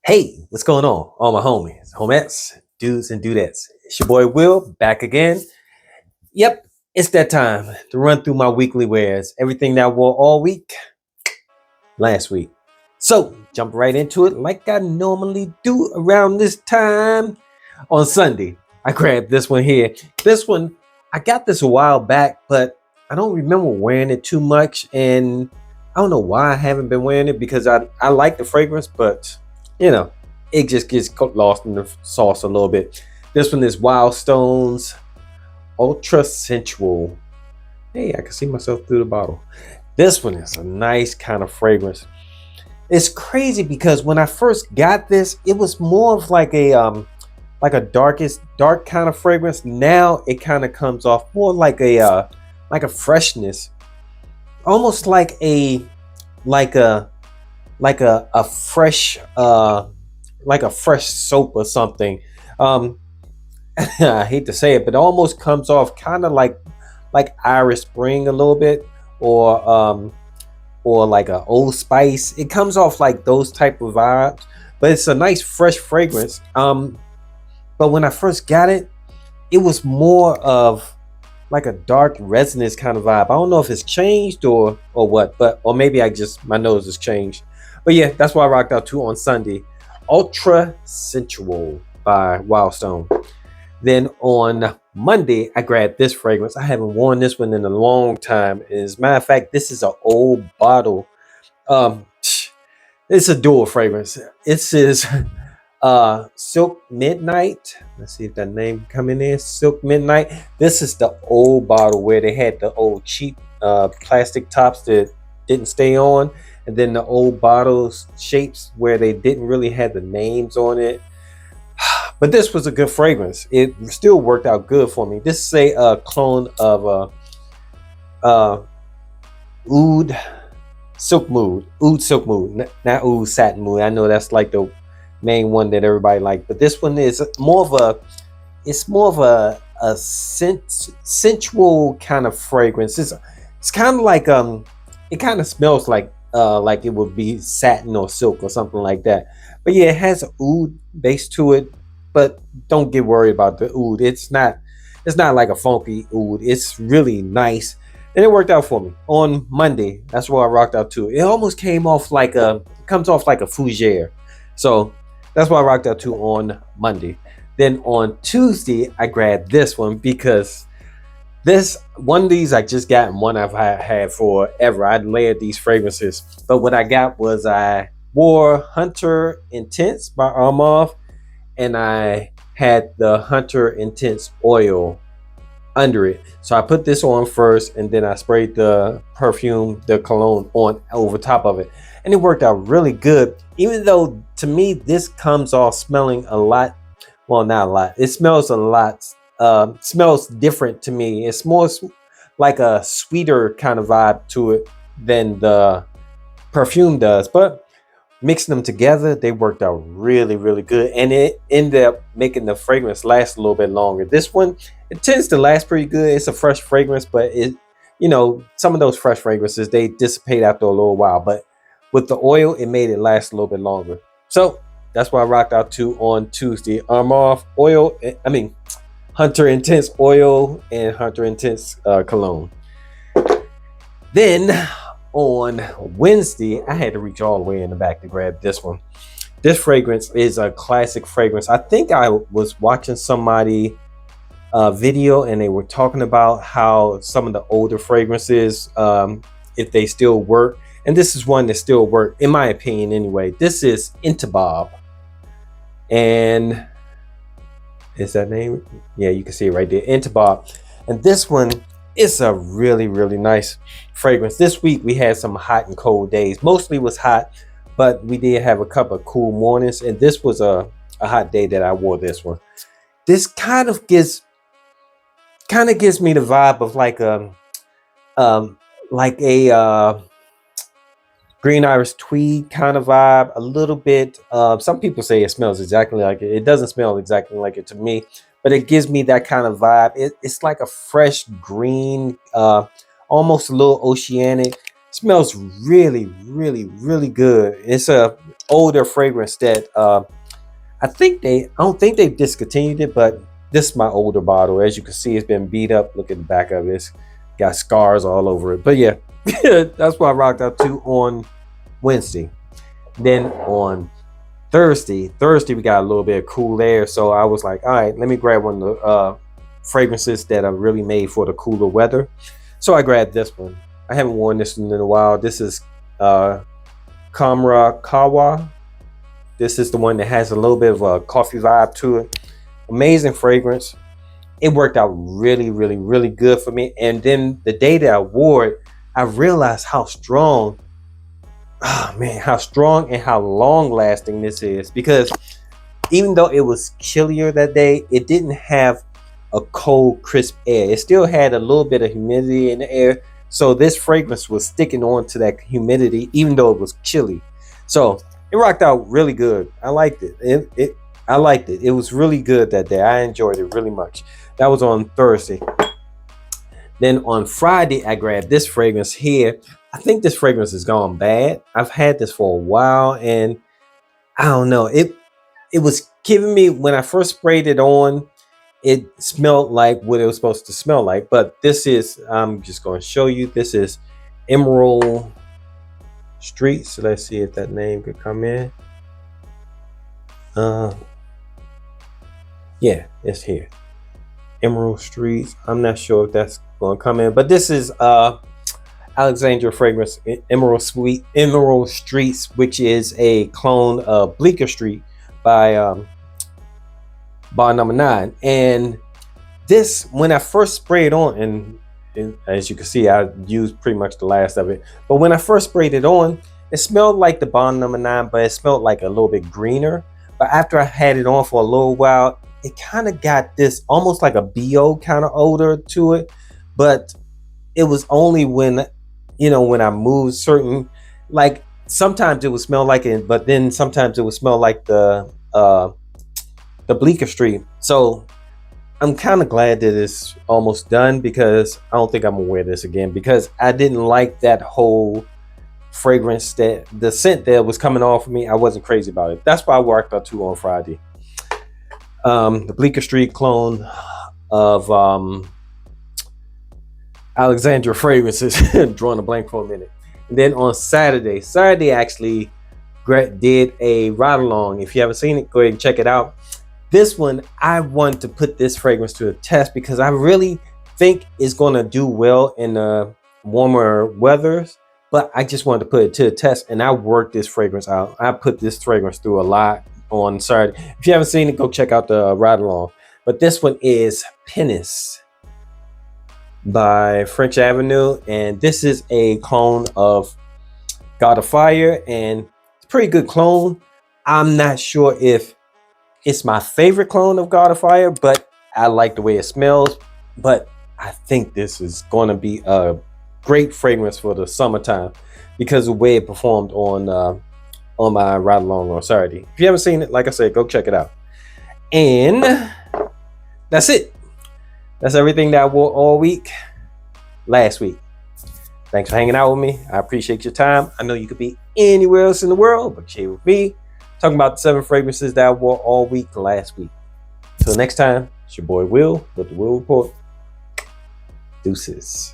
Hey, what's going on? All my homies, homettes, dudes, and dudettes. It's your boy Will back again. Yep, it's that time to run through my weekly wares. Everything that I wore all week, last week. So, jump right into it like I normally do around this time. On Sunday, I grabbed this one here. This one, I got this a while back, but I don't remember wearing it too much. And I don't know why I haven't been wearing it because I like the fragrance, but you know, it just gets lost in the sauce a little bit. This one is Wild Stones Ultra Sensual. Hey, I can see myself through the bottle. This one is a nice kind of fragrance. It's crazy because when I first got this, it was more of like a dark kind of fragrance. Now it kind of comes off more like a freshness, almost like a a fresh like a fresh soap or something. Um, I hate to say it, but it almost comes off kind of like Irish Spring a little bit, or or like a Old Spice. It comes off like those type of vibes, but it's a nice fresh fragrance. But when I first got it, it was more of like a dark resinous kind of vibe. I don't know if it's changed or what, but or maybe I just my nose has changed. But yeah, that's why I rocked out two on Sunday. Ultra Sensual by Wildstone. Then on Monday, I grabbed this fragrance. I haven't worn this one in a long time. As a matter of fact, this is an old bottle. Um, it's a dual fragrance. It says Silk Midnight. Let's see if that name come in there. Silk Midnight. This is the old bottle where they had the old cheap plastic tops that didn't stay on, and then the old bottles shapes where they didn't really have the names on it. But this was a good fragrance. It still worked out good for me. This is a clone of Oud Silk Mood. Oud Silk Mood, not Oud Satin Mood. I know that's like the main one that everybody liked, but this one is more of a sensual kind of fragrance. It's kind of like it kind of smells like it would be satin or silk or something like that. But yeah, it has oud base to it, but don't get worried about the oud. It's not like a funky oud. It's really nice. And it worked out for me. On Monday, that's where I rocked out to. It almost came off like comes off like a fougere. So that's why I rocked out to on Monday. Then on Tuesday, I grabbed this one because this one of these I just got and one I've had forever. I'd layered these fragrances, but what I got was I wore Hunter Intense by Armov, and I had the Hunter Intense oil under it. So I put this on first, and then I sprayed the perfume, the cologne, on over top of it, and it worked out really good. Even though to me this comes off smelling a lot, well, not a lot. It smells a lot. Smells different to me. It's more like a sweeter kind of vibe to it than the perfume does. But mixing them together, they worked out really, really good, and it ended up making the fragrance last a little bit longer. This one, it tends to last pretty good. It's a fresh fragrance, but some of those fresh fragrances, they dissipate after a little while. But with the oil, it made it last a little bit longer. So that's why I rocked out two on Tuesday. Armov oil. Hunter Intense oil and Hunter Intense cologne. Then on Wednesday, I had to reach all the way in the back to grab this one. This fragrance is a classic fragrance. I think I was watching somebody video, and they were talking about how some of the older fragrances, if they still work, and this is one that still work in my opinion anyway. This is Interbab, and is that name? Yeah, you can see it right there, Interbab. And this one is a really, really nice fragrance. This week we had some hot and cold days. Mostly was hot, but we did have a couple of cool mornings, and this was a hot day that I wore this one. This kind of gives me the vibe of like a green Irish tweed kind of vibe, a little bit. Some people say it smells exactly like it. It doesn't smell exactly like it to me, but it gives me that kind of vibe. It's like a fresh green, almost a little oceanic. Smells really, really, really good. It's a older fragrance that I don't think they've discontinued it, but this is my older bottle. As you can see, it's been beat up. Look at the back of it. It's got scars all over it. But yeah, that's what I rocked out to on Wednesday. Then on Thursday we got a little bit of cool air. So I was like, all right, let me grab one of the fragrances that are really made for the cooler weather. So I grabbed this one. I haven't worn this one in a while. This is Kamra Kawa. This is the one that has a little bit of a coffee vibe to it. Amazing fragrance. It worked out really, really, really good for me. And then the day that I wore it, I realized how strong, how strong and how long lasting this is. Because even though it was chillier that day, it didn't have a cold, crisp air. It still had a little bit of humidity in the air. So this fragrance was sticking on to that humidity, even though it was chilly. So it rocked out really good. I liked it. I liked it. It was really good that day. I enjoyed it really much. That was on Thursday. Then on Friday, I grabbed this fragrance here. I think this fragrance has gone bad. I've had this for a while, and I don't know. It was giving me, when I first sprayed it on, it smelled like what it was supposed to smell like. But this is, I'm just going to show you. This is Emerald Street. So let's see if that name could come in. Yeah, it's here. Emerald Streets. I'm not sure if that's going to come in, but this is Alexandria fragrance, Emerald Streets, which is a clone of Bleecker Street by Bond Number 9. And this, when I first sprayed on, and as you can see, I used pretty much the last of it, but when I first sprayed it on, it smelled like the Bond Number 9, but it smelled like a little bit greener. But after I had it on for a little while, it kind of got this almost like a BO kind of odor to it. But it was only when, when I moved certain, like sometimes it would smell like it, but then sometimes it would smell like the Bleecker Street. So I'm kind of glad that it's almost done, because I don't think I'm gonna wear this again, because I didn't like that whole fragrance, that the scent that was coming off of me. I wasn't crazy about it. That's why I worked out to on Friday. The Bleecker Street clone of Alexandria fragrances. Drawing a blank for a minute. And then on Saturday actually did a ride along. If you haven't seen it, go ahead and check it out. This one, I want to put this fragrance to a test, because I really think it's going to do well in the warmer weathers. But I just wanted to put it to a test, and I worked this fragrance out. I put this fragrance through a lot on Saturday. If you haven't seen it, go check out the ride along. But this one is Penis by French Avenue, and this is a clone of God of Fire, and it's a pretty good clone. I'm not sure if it's my favorite clone of God of Fire, but I like the way it smells. But I think this is going to be a great fragrance for the summertime, because of the way it performed on my ride along on Saturday. If you haven't seen it, like I said, go check it out. And that's it. That's everything that I wore all week last week. Thanks for hanging out with me. I appreciate your time. I know you could be anywhere else in the world, but you're with me, talking about the 7 fragrances that I wore all week last week. Till next time, it's your boy Will with the Will Report. Deuces.